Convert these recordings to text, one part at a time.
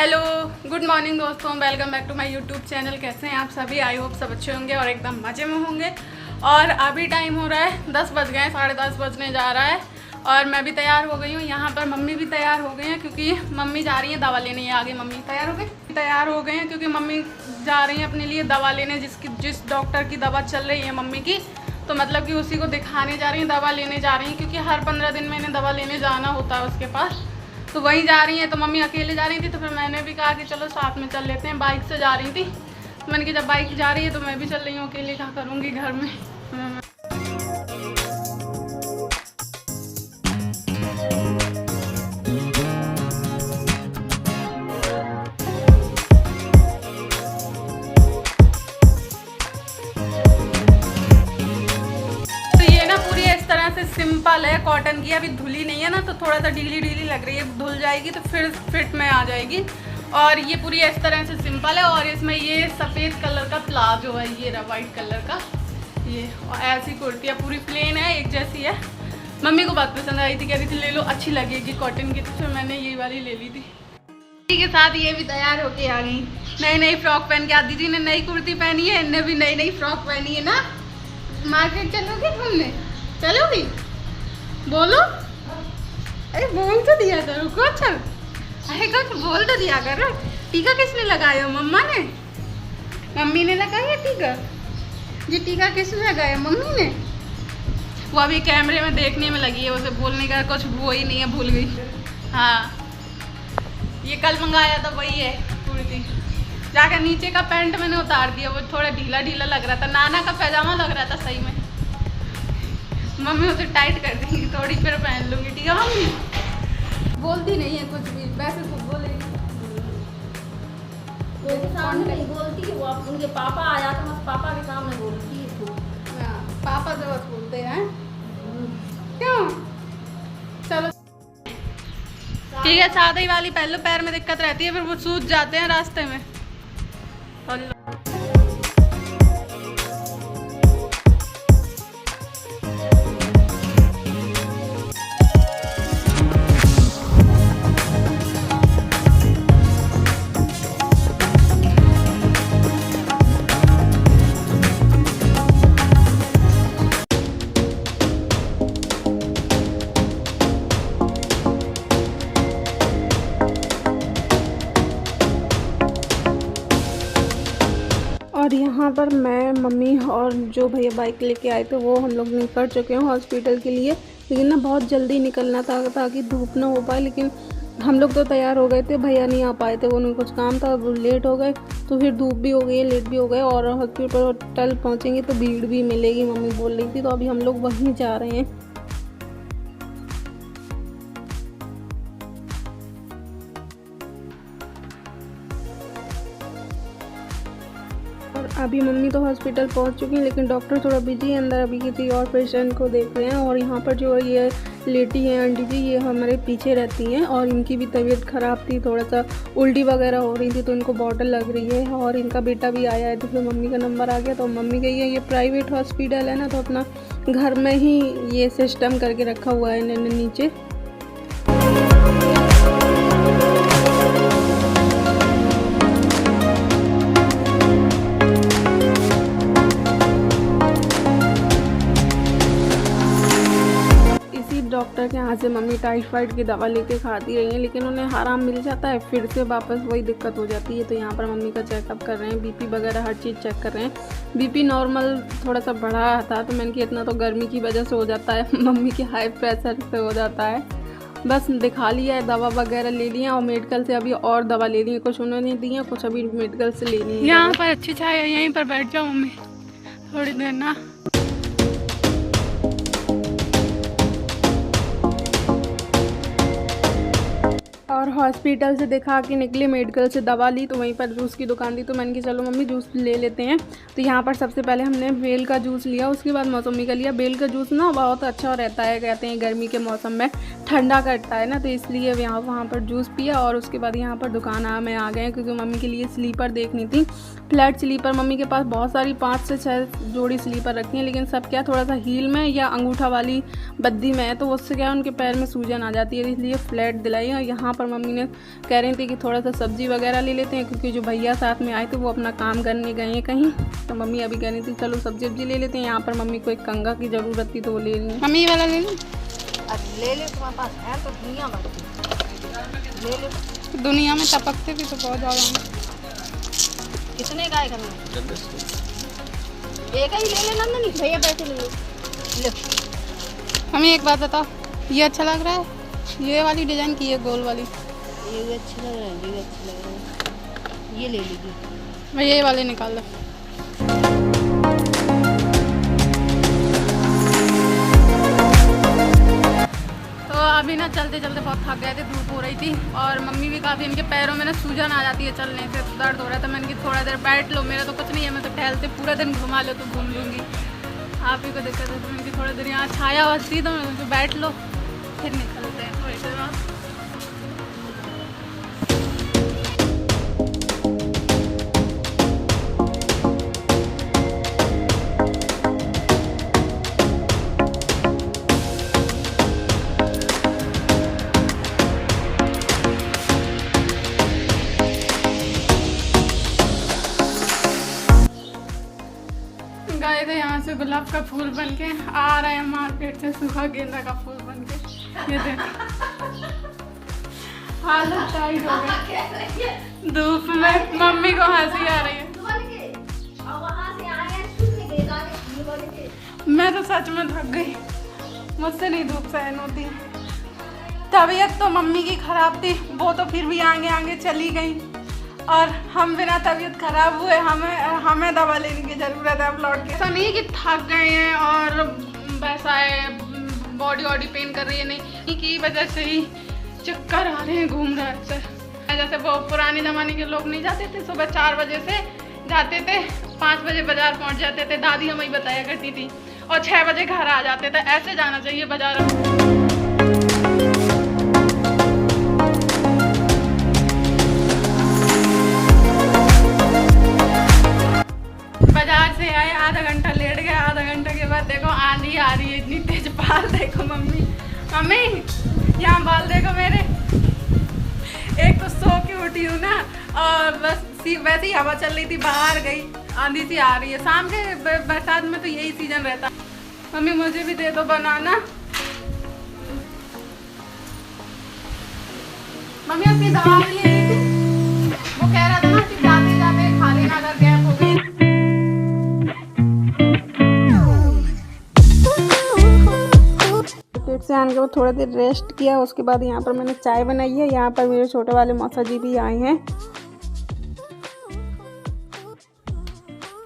Hello good morning दोस्तों, welcome back to my YouTube channel. कैसे हैं आप सभी? आई होप सब अच्छे होंगे और एकदम मज़े में होंगे। और अभी टाइम हो रहा है 10 बज गए, 10:30 बजने जा रहा है और मैं भी तैयार हो गई हूँ। यहाँ पर मम्मी भी तैयार हो गई हैं क्योंकि मम्मी जा रही हैं दवा लेने। आगे मम्मी तैयार हो गए हैं क्योंकि मम्मी जा रही हैं अपने लिए दवा लेने, जिस डॉक्टर की दवा चल रही है मम्मी की, तो मतलब कि उसी को दिखाने जा रही हैं, दवा लेने जा रही हैं क्योंकि हर 15 दिन में इन्हें दवा लेने जाना होता है उसके पास। तो वहीं जा रही हैं। तो मम्मी अकेले जा रही थी तो फिर मैंने भी कहा कि चलो साथ में चल लेते हैं। बाइक से जा रही थी तो मैंने कहा जब बाइक जा रही है तो मैं भी चल रही हूँ, अकेले क्या करूँगी घर में। सिंपल है, कॉटन की, अभी धुली नहीं है ना तो थोड़ा सा ढीली ढीली लग रही है। धुल जाएगी तो फिर फिट में आ जाएगी। और ये पूरी इस तरह से सिंपल है और इसमें ये सफ़ेद कलर का प्लाजो है, ये रहा वाइट कलर का ये। और ऐसी कुर्ती है, पूरी प्लेन है, एक जैसी है। मम्मी को बहुत पसंद आई थी, कह रही थी ले लो अच्छी लगेगी कॉटन की, तो फिर मैंने ये वाली ले ली थी। इसी के साथ ये भी तैयार होके आ गई, नई नई फ्रॉक पहन के। आदि जी ने नई कुर्ती पहनी है, इनने भी नई नई फ्रॉक पहनी है ना। मार्केट चलोगी घूमने? चलोगी? बोलो, अरे बोल तो दिया करो कुछ, अरे कुछ बोल तो दिया करो। टीका किसने लगाया? मम्मा ने? मम्मी ने लगाया टीका? ये टीका किसने लगाया? मम्मी ने? वो अभी कैमरे में देखने में लगी है, उसे बोलने का कुछ वो ही नहीं है, भूल गई। हाँ, ये कल मंगाया था वही है कुर्ती। जाकर नीचे का पैंट मैंने उतार दिया, वो थोड़ा ढीला ढीला लग रहा था, नाना का पैजामा लग रहा था सही में। मम्मी उसे टाइट कर देंगी थोड़ी, फिर पहन लूँगी। ठीक है मम्मी? बोलती नहीं है कुछ भी, वैसे तो बोलेगी तो सामने नहीं बोलती। वो उनके पापा आया तो बस पापा के सामने बोलती है तो। हाँ, पापा से बस बोलते हैं। क्यों? चलो ठीक है, सादा ही वाली पहन लो, पैर में दिक्कत रहती है फिर वो सूज जाते हैं रास्ते में। और यहाँ पर मैं, मम्मी और जो भैया बाइक लेके आए थे वो हम लोग निकल चुके हैं हॉस्पिटल के लिए। लेकिन ना बहुत जल्दी निकलना था ताकि धूप ना हो पाए। लेकिन हम लोग तो तैयार हो गए थे, भैया नहीं आ पाए थे, वो उनको कुछ काम था, वो लेट हो गए। तो फिर धूप भी हो गई, लेट भी हो गए और हॉस्पिटल पहुँचेंगे तो भीड़ भी मिलेगी, मम्मी बोल रही थी। तो अभी हम लोग वहीं जा रहे हैं। और अभी मम्मी तो हॉस्पिटल पहुंच चुकी हैं, लेकिन डॉक्टर थोड़ा बिजी है अंदर, अभी किसी और पेशेंट को देख रहे हैं। और यहाँ पर जो ये लेटी हैं आंटी जी, ये हमारे पीछे रहती हैं और इनकी भी तबीयत ख़राब थी, थोड़ा सा उल्टी वगैरह हो रही थी तो इनको बॉटल लग रही है। और इनका बेटा भी आया है तो फिर मम्मी का नंबर आ गया तो मम्मी गई है। ये प्राइवेट हॉस्पिटल है ना, तो अपना घर में ही ये सिस्टम करके रखा हुआ है इन्होंने नीचे। डॉक्टर के यहाँ से मम्मी टाइफाइड की दवा लेके खाती रही हैं, लेकिन उन्हें आराम मिल जाता है, फिर से वापस वही दिक्कत हो जाती है। तो यहाँ पर मम्मी का चेकअप कर रहे हैं, बीपी वगैरह हर चीज़ चेक कर रहे हैं। बीपी नॉर्मल थोड़ा सा बढ़ा था तो मैंने कहा इतना तो गर्मी की वजह से हो जाता है, मम्मी के हाई प्रेशर से हो जाता है। बस दिखा लिया है, दवा वगैरह ले लिया और मेडिकल से अभी और दवा ले ली है, कुछ उन्होंने दी है, कुछ अभी मेडिकल से लेनी है। यहाँ पर अच्छी चाय है, यहीं पर बैठ जाओ मम्मी थोड़ी देर ना। और हॉस्पिटल से दिखा के निकले, मेडिकल से दवा ली तो वहीं पर जूस की दुकान थी तो मैंने कहा चलो मम्मी जूस ले लेते हैं। तो यहाँ पर सबसे पहले हमने बेल का जूस लिया, उसके बाद मौसमी का लिया। बेल का जूस ना बहुत अच्छा रहता है, कहते हैं गर्मी के मौसम में ठंडा करता है ना, तो इसलिए वहाँ पर जूस पिया। और उसके बाद यहाँ पर दुकान में आ गए क्योंकि मम्मी के लिए स्लीपर देखनी थी, फ्लैट स्लीपर। मम्मी के पास बहुत सारी 5 से 6 जोड़ी स्लीपर रखी हैं, लेकिन सब क्या थोड़ा सा हील में या अंगूठा वाली बद्दी में है, तो उससे क्या उनके पैर में सूजन आ जाती है, इसलिए फ्लैट दिलाई। और यहाँ पर मम्मी ने कह रही थी कि थोड़ा सा सब्जी वगैरह ले लेते हैं, क्योंकि जो भैया साथ में आए थे वो अपना काम करने गए हैं कहीं। तो मम्मी अभी कह रही थी चलो सब्जी वब्जी ले लेते हैं। यहाँ पर मम्मी को एक कंघा की ज़रूरत थी तो वो ले रही। मम्मी ये वाला ले लूँ? ले ले, तुम्हारे पास है तो दुनिया भर की ले ले। दुनिया में टपकते भी तो बहुत ज़्यादा। कितने का है? एक ही ले लेना नहीं भैया, पैसे ले ले। हमें एक बात बताओ, ये अच्छा लग रहा है? ये वाली डिजाइन की है गोल वाली? ये भी अच्छा लग रहा है, ये भी अच्छा लग रहा है। ये ले लीजिए। मैं ये वाले निकाल लो। तो अभी ना चलते चलते बहुत थक गए थे, धूप हो रही थी और मम्मी भी काफ़ी, इनके पैरों में ना सूजन आ जाती है चलने से, दर्द हो रहा था। मैंने कि थोड़ा देर बैठ लो, मेरा तो कुछ नहीं है, मैं तो टहलते पूरा दिन घुमा लो तो घूम लूँगी, आप ही को दिक्कत है। तो मैंने कि थोड़ा देर यहाँ छाया बचती तो मैं बैठ लो, फिर निकलते हैं थोड़ी देर बाद। गए थे यहाँ से गुलाब का फूल बन के, आ रहे हैं मार्केट से सूखा गेंदा का फूल बन के। ये देखो हालत टाइट हो गई धूप में, मम्मी को हंसी आ रही है। मैं तो सच में थक गई, मुझसे नहीं धूप सहन होती। तबीयत तो मम्मी की खराब थी, वो तो फिर भी आगे आगे चली गई और हम बिना तबीयत खराब हुए हमें दवा लेने की ज़रूरत है अब लौट के। ऐसा नहीं है कि थक गए हैं और वैसा है बॉडी वॉडी पेन कर रही है, नहीं की वजह से ही चक्कर आ रहे हैं, घूम रहा है सर। जैसे वो पुराने ज़माने के लोग नहीं जाते थे, सुबह 4 बजे से जाते थे, 5 बजे बाज़ार पहुंच जाते थे, दादी हमें बताया करती थी, और 6 बजे घर आ जाते थे। ऐसे जाना चाहिए बाज़ार में। बाजार से आए, आधा घंटा लेट गए, आधा घंटे के बाद देखो आंधी आ रही है इतनी तेज। बाल देखो मम्मी, मम्मी यहाँ बाल देखो मेरे। एक तो सो के उठी हूँ ना और बस वैसे ही हवा चल रही थी, बाहर गई, आंधी सी आ रही है। शाम के बरसात में तो यही सीजन रहता। मम्मी मुझे भी दे दो बनाना। मम्मी अपनी दवा के लिए आई थी, वो कह रहा था ना कि जाते जाते खा लेना अगर गैप हो गई। से आने के बाद थोड़ा देर रेस्ट किया, उसके बाद यहाँ पर मैंने चाय बनाई है। यहाँ पर मेरे छोटे वाले मौसा जी भी आए हैं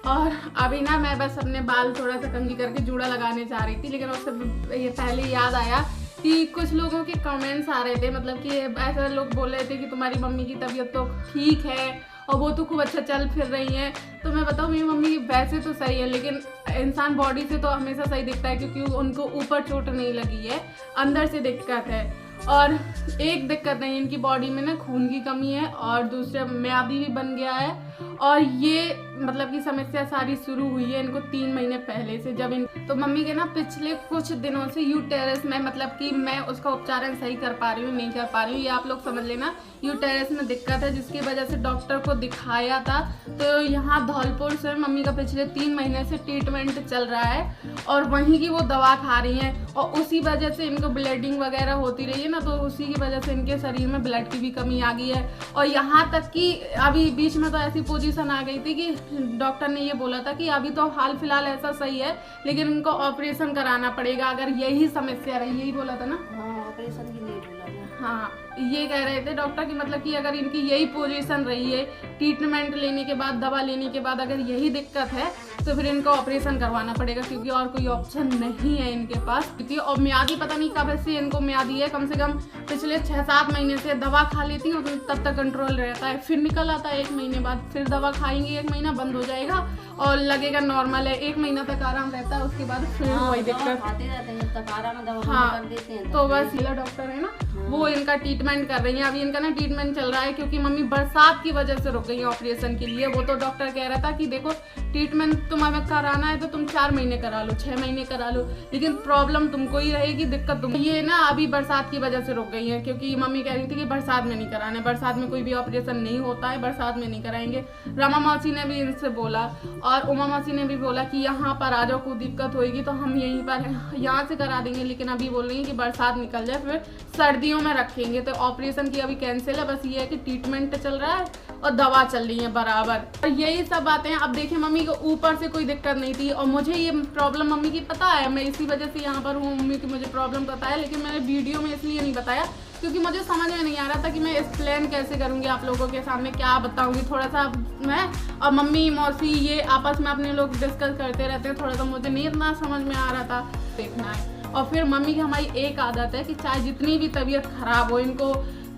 और अभी ना मैं बस अपने बाल थोड़ा सा कंघी करके जूड़ा लगाने जा रही थी, लेकिन उससे ये पहले याद आया कि कुछ लोगों के कमेंट्स आ रहे थे, मतलब कि ऐसा लोग बोल रहे थे कि तुम्हारी मम्मी की तबीयत तो ठीक है और वो तो खूब अच्छा चल फिर रही हैं। तो मैं बताऊँ मेरी मम्मी वैसे तो सही है, लेकिन इंसान बॉडी से तो हमेशा सही दिखता है, क्योंकि उनको ऊपर चोट नहीं लगी है, अंदर से दिक्कत है। और एक दिक्कत नहीं, इनकी बॉडी में ना खून की कमी है और दूसरा म्यादी भी बन गया है। और ये मतलब कि समस्या सारी शुरू हुई है इनको 3 महीने पहले से, जब तो मम्मी के ना पिछले कुछ दिनों से यूटेरस में, मतलब कि मैं उसका उपचारण सही कर पा रही हूँ नहीं कर पा रही हूँ, ये आप लोग समझ लेना। यूटेरस में दिक्कत है जिसकी वजह से डॉक्टर को दिखाया था। तो यहाँ धौलपुर से मम्मी का पिछले 3 महीने से ट्रीटमेंट चल रहा है और वहीं की वो दवा खा रही हैं और उसी वजह से इनको ब्लीडिंग वगैरह होती रही है ना, तो उसी की वजह से इनके शरीर में ब्लड की भी कमी आ गई है। और यहाँ तक कि अभी बीच में तो ऐसी पोजीशन आ गई थी कि डॉक्टर ने ये बोला था कि अभी तो हाल फिलहाल ऐसा सही है, लेकिन इनको ऑपरेशन कराना पड़ेगा अगर यही समस्या रही। यही बोला था ना? हाँ, ऑपरेशन के लिए बोला था। हाँ, ये कह रहे थे डॉक्टर की, मतलब कि अगर इनकी यही पोजीशन रही है, ट्रीटमेंट लेने के बाद, दवा लेने के बाद अगर यही दिक्कत है तो फिर इनको ऑपरेशन करवाना पड़ेगा, क्योंकि और कोई ऑप्शन नहीं है इनके पास। और म्यादी पता नहीं कब से इनको म्यादी है, कम से कम पिछले 6-7 महीने से दवा खा लेती हूँ तो तब तक कंट्रोल रहता है, फिर निकल आता है 1 महीने बाद, फिर दवा खाएंगे 1 महीना बंद हो जाएगा और लगेगा नॉर्मल है, 1 महीना तक आराम रहता है, उसके बाद फिर वही दिक्कत। खाते रहते हैं तब आराम, दवा हाँ, कर देते हैं। तो बस ये डॉक्टर है ना, वो इनका ट्रीटमेंट कर रही है। अभी इनका ना ट्रीटमेंट चल रहा है, क्योंकि मम्मी बरसात की वजह से रुक गई है ऑपरेशन के लिए। वो तो डॉक्टर कह रहा था कि देखो ट्रीटमेंट तुम्हें कराना है तो तुम 4 महीने करा लो, 6 महीने करा लो, लेकिन प्रॉब्लम तुमको ही रहेगी, दिक्कत तुम। ये ना अभी बरसात की वजह से रुक गई है, क्योंकि मम्मी कह रही थी कि बरसात में नहीं कराना है, बरसात में कोई भी ऑपरेशन नहीं होता है, बरसात में नहीं कराएंगे। रमा मौसी ने भी इनसे बोला और उमा मौसी ने भी बोला कि यहाँ पर आ जाओ, कोई दिक्कत होगी तो हम यहीं पर यहाँ से करा देंगे, लेकिन अभी बोल रही है कि बरसात निकल जाए फिर सर्दियों में रखेंगे। तो ऑपरेशन की अभी कैंसिल है, बस ये है कि ट्रीटमेंट चल रहा है और दवा चल रही है बराबर, और यही सब बातें हैं। अब देखिए मम्मी को ऊपर से कोई दिक्कत नहीं थी और मुझे ये प्रॉब्लम मम्मी की पता है, मैं इसी वजह से यहाँ पर हूँ, मम्मी की मुझे प्रॉब्लम पता है, लेकिन मैंने वीडियो में इसलिए नहीं बताया क्योंकि मुझे समझ में नहीं आ रहा था कि मैं एक्सप्लेन कैसे करूँगी आप लोगों के सामने, क्या बताऊँगी। थोड़ा सा मैं और मम्मी मौसी ये आपस में अपने लोग डिस्कस करते रहते हैं, थोड़ा सा मुझे नहीं इतना समझ में आ रहा था, देखना है। और फिर मम्मी की हमारी एक आदत है कि चाहे जितनी भी तबीयत खराब हो, इनको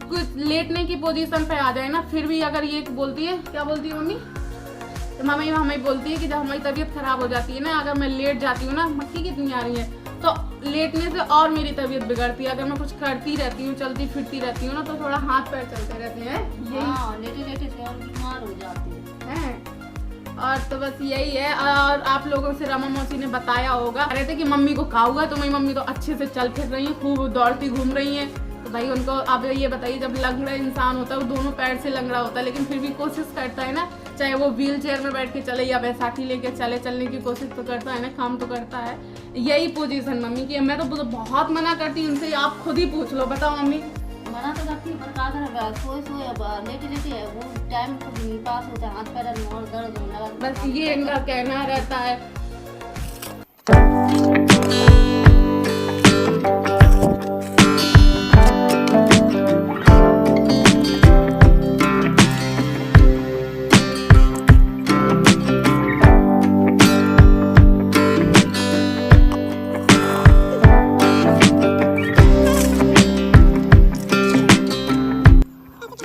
कुछ लेटने की पोजीशन पे आ जाए ना, फिर भी अगर ये बोलती है, क्या बोलती है मम्मी, तो मम्मी हमें बोलती है कि जब हमारी तबीयत खराब हो जाती है ना, अगर मैं लेट जाती हूँ ना, मक्खी कितनी आ रही है, तो लेटने से और मेरी तबीयत बिगड़ती है। अगर मैं कुछ करती रहती हूँ, चलती फिरती रहती हूँ ना, तो थोड़ा हाथ पैर चलते रहते हैं, हाँ, लेटे लेटे से और बीमार हो जाते हैं। और तो बस यही है। और आप लोगों से रमा मौसी ने बताया होगा, कह रहे थे कि मम्मी को कहा हुआ, तो मेरी मम्मी तो अच्छे से चल फिर रही है, खूब दौड़ती घूम रही है। तो भाई उनको अब ये बताइए, जब लंगड़ा इंसान होता है वो दोनों पैर से लंगड़ा होता है, लेकिन फिर भी कोशिश करता है ना, चाहे वो व्हील चेयर में बैठ के चले या बैसाखी लेके चले, चलने की कोशिश तो करता है ना, काम तो करता है। यही पोजीशन मम्मी की है। मैं तो बहुत मना करती हूँ उनसे, आप खुद ही पूछ लो, बताओ मम्मी। मना तो करती है पर का करें, सोए अब लेटे लेटे है, वो टाइम तो नहीं पास होता है, हाथ पैर और दर्द होने लगा। बस ये इनका कहना रहता है।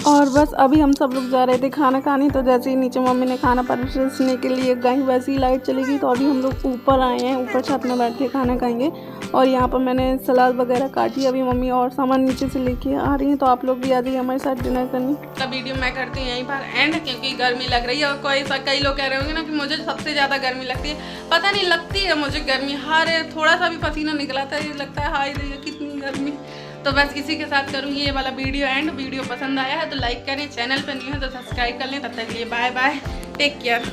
और बस अभी हम सब लोग जा रहे थे खाना खाने, तो जैसे ही नीचे मम्मी ने खाना परोसने के लिए गई, वैसे ही लाइट चली गई, तो अभी हम लोग ऊपर आए हैं, ऊपर छत में बैठ के खाना खाएंगे। और यहाँ पर मैंने सलाद वगैरह काटी, अभी मम्मी और सामान नीचे से लेके आ रही हैं, तो आप लोग भी आ जाइए हमारे साथ डिनर करने। तो वीडियो मैं करती हूँ यहीं पर एंड, क्योंकि गर्मी लग रही है और कई लोग कह रहे होंगे ना कि मुझे सबसे ज़्यादा गर्मी लगती है। पता नहीं, लगती है मुझे गर्मी, हर थोड़ा सा भी पसीना निकलाता है, ये लगता है हाय रे कितनी गर्मी। तो बस इसी के साथ करूँगी ये वाला वीडियो एंड। वीडियो पसंद आया है तो लाइक करें, चैनल पर न्यू है तो सब्सक्राइब कर लें। तब तक के लिए बाय बाय, टेक केयर।